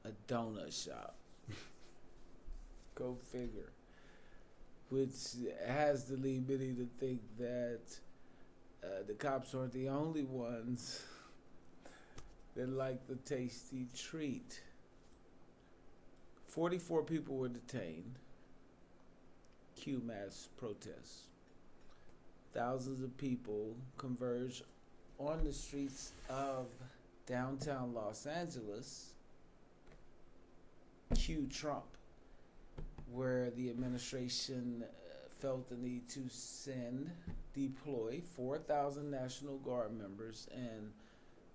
a donut shop. Go figure. Which has to lead many to think that the cops aren't the only ones that like the tasty treat. 44 people were detained. Cue mass protests. Thousands of people converged on the streets of downtown Los Angeles. Cue Trump, where the administration felt the need to deploy 4,000 National Guard members and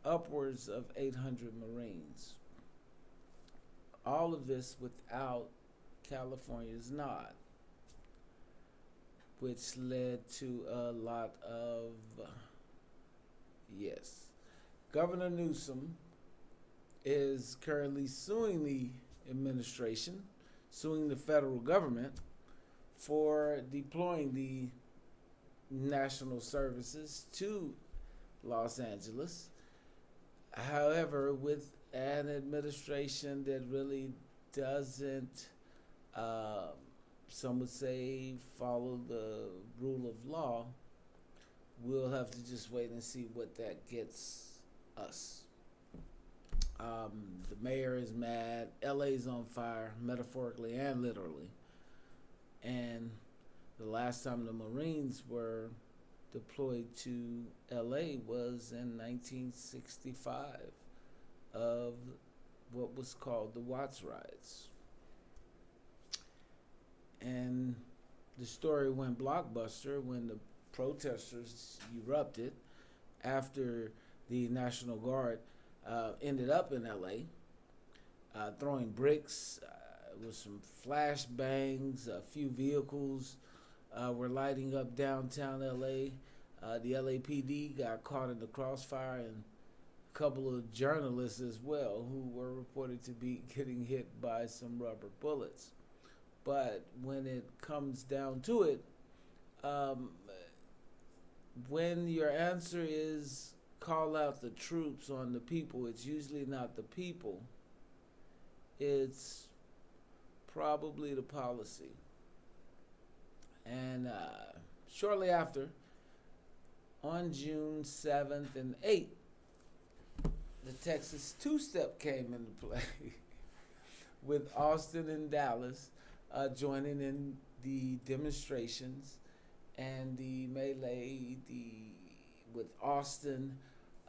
upwards of 800 Marines. All of this without California's nod, which led to a lot of yes. Governor Newsom is currently suing the administration, suing the federal government for deploying the national services to Los Angeles. However, with an administration that really doesn't, some would say, follow the rule of law, we'll have to just wait and see what that gets us. The mayor is mad. LA's on fire, metaphorically and literally. And the last time the Marines were deployed to LA was in 1965 of what was called the Watts riots. And the story went blockbuster when the protesters erupted after the National Guard ended up in LA, throwing bricks with some flashbangs. A few vehicles were lighting up downtown LA. The LAPD got caught in the crossfire, and a couple of journalists as well who were reported to be getting hit by some rubber bullets. But when it comes down to it, when your answer is call out the troops on the people, it's usually not the people. It's probably the policy. And shortly after, on June 7th and 8th, the Texas two-step came into play with Austin and Dallas joining in the demonstrations and the melee, with Austin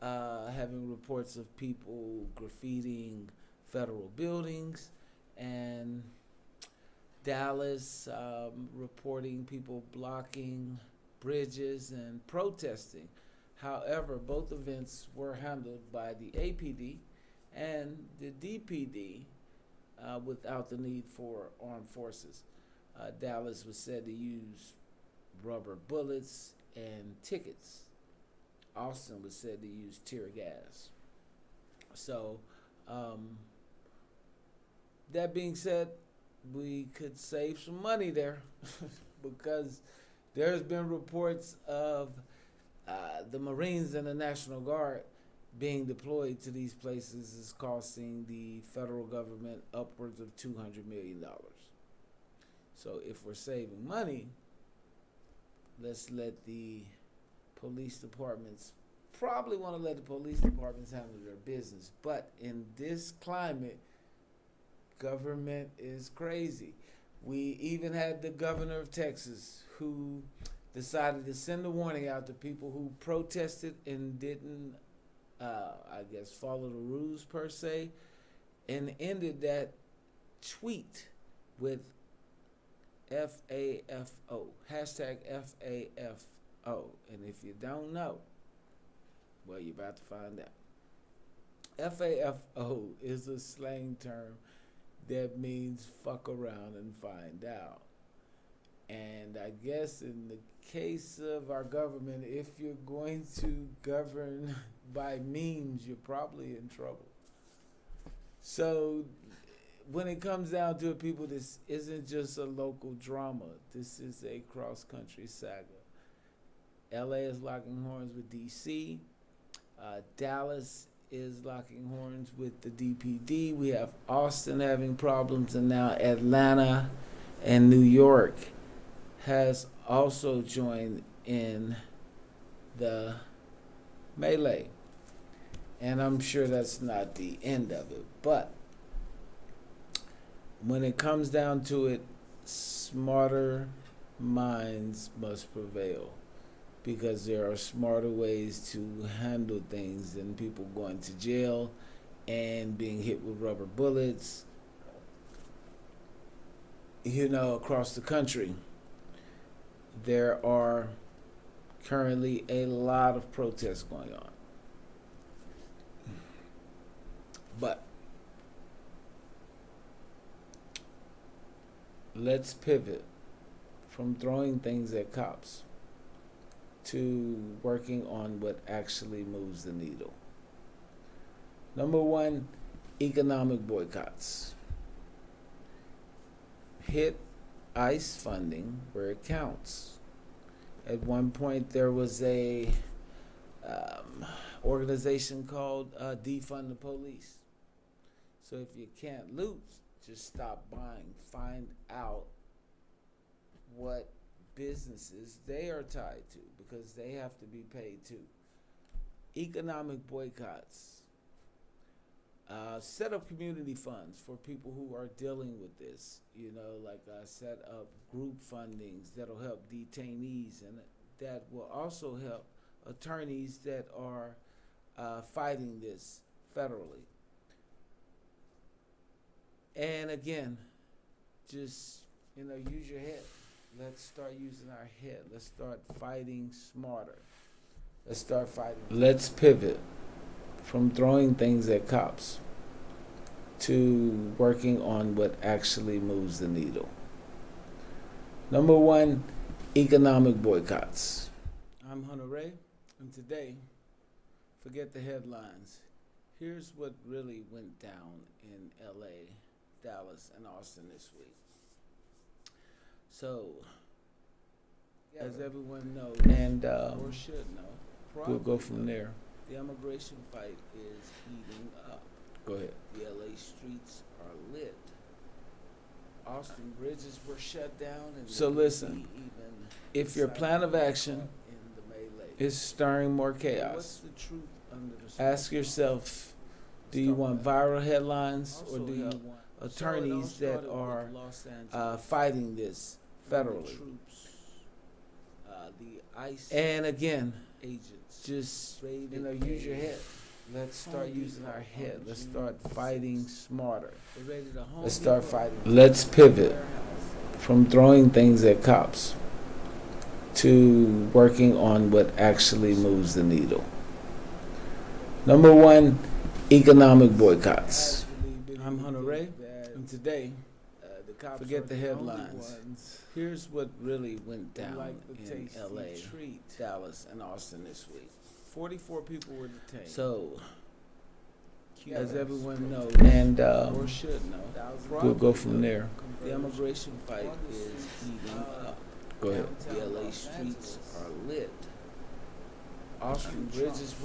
having reports of people graffitiing federal buildings, and Dallas reporting people blocking bridges and protesting. However, both events were handled by the APD and the DPD without the need for armed forces. Dallas was said to use rubber bullets and tickets. Austin was said to use tear gas. So, that being said, we could save some money there because there's been reports of the Marines and the National Guard being deployed to these places is costing the federal government upwards of $200 million. So if we're saving money, let's let the police departments, probably want to let the police departments handle their business. But in this climate, government is crazy. We even had the governor of Texas who decided to send a warning out to people who protested and didn't, follow the rules per se, and ended that tweet with FAFO, hashtag FAFO. And if you don't know, well, you're about to find out. FAFO is a slang term that means fuck around and find out. And I guess in the case of our government, if you're going to govern by memes, you're probably in trouble. So when it comes down to it, people, this isn't just a local drama. This is a cross-country saga. LA is locking horns with DC. Dallas is locking horns with the DPD. We have Austin having problems, and now Atlanta and New York has also joined in the melee. And I'm sure that's not the end of it. But when it comes down to it, smarter minds must prevail, because there are smarter ways to handle things than people going to jail and being hit with rubber bullets, across the country. There are currently a lot of protests going on. But let's pivot from throwing things at cops to working on what actually moves the needle. Number one, economic boycotts. Hit ICE funding where it counts. At one point, there was a organization called Defund the Police. So if you can't loot, just stop buying. Find out what businesses they are tied to, because they have to be paid too. Economic boycotts. Set up community funds for people who are dealing with this. Set up group fundings that'll help detainees, and that will also help attorneys that are fighting this federally. And again, just use your head. Let's start using our head. Let's start fighting smarter. Let's start fighting. Let's pivot from throwing things at cops to working on what actually moves the needle. Number one, economic boycotts. I'm Hunter Ray, and today, forget the headlines. Here's what really went down in LA, Dallas, and Austin this week. So, as everyone knows, and or should know, we'll go from there. The immigration fight is heating up. Go ahead. The LA streets are lit. Austin bridges were shut down. And so listen, if your plan of action is stirring more chaos, what's the truth under the ask yourself, do you want viral headlines, or do you want attorneys that are fighting this federally? The ICE and again, agents, just use your head. Let's start using our head. Let's start fighting smarter. Let's start fighting. Let's pivot from throwing things at cops to working on what actually moves the needle. Number one, economic boycotts. I'm Hunter Ray, and today, forget the headlines. Here's what really went down in LA, Dallas, and Austin this week. 44 people were detained. So, as everyone knows, and or should know, we'll go from there. The immigration fight is heating up. Go ahead. The LA streets are lit. Austin bridges were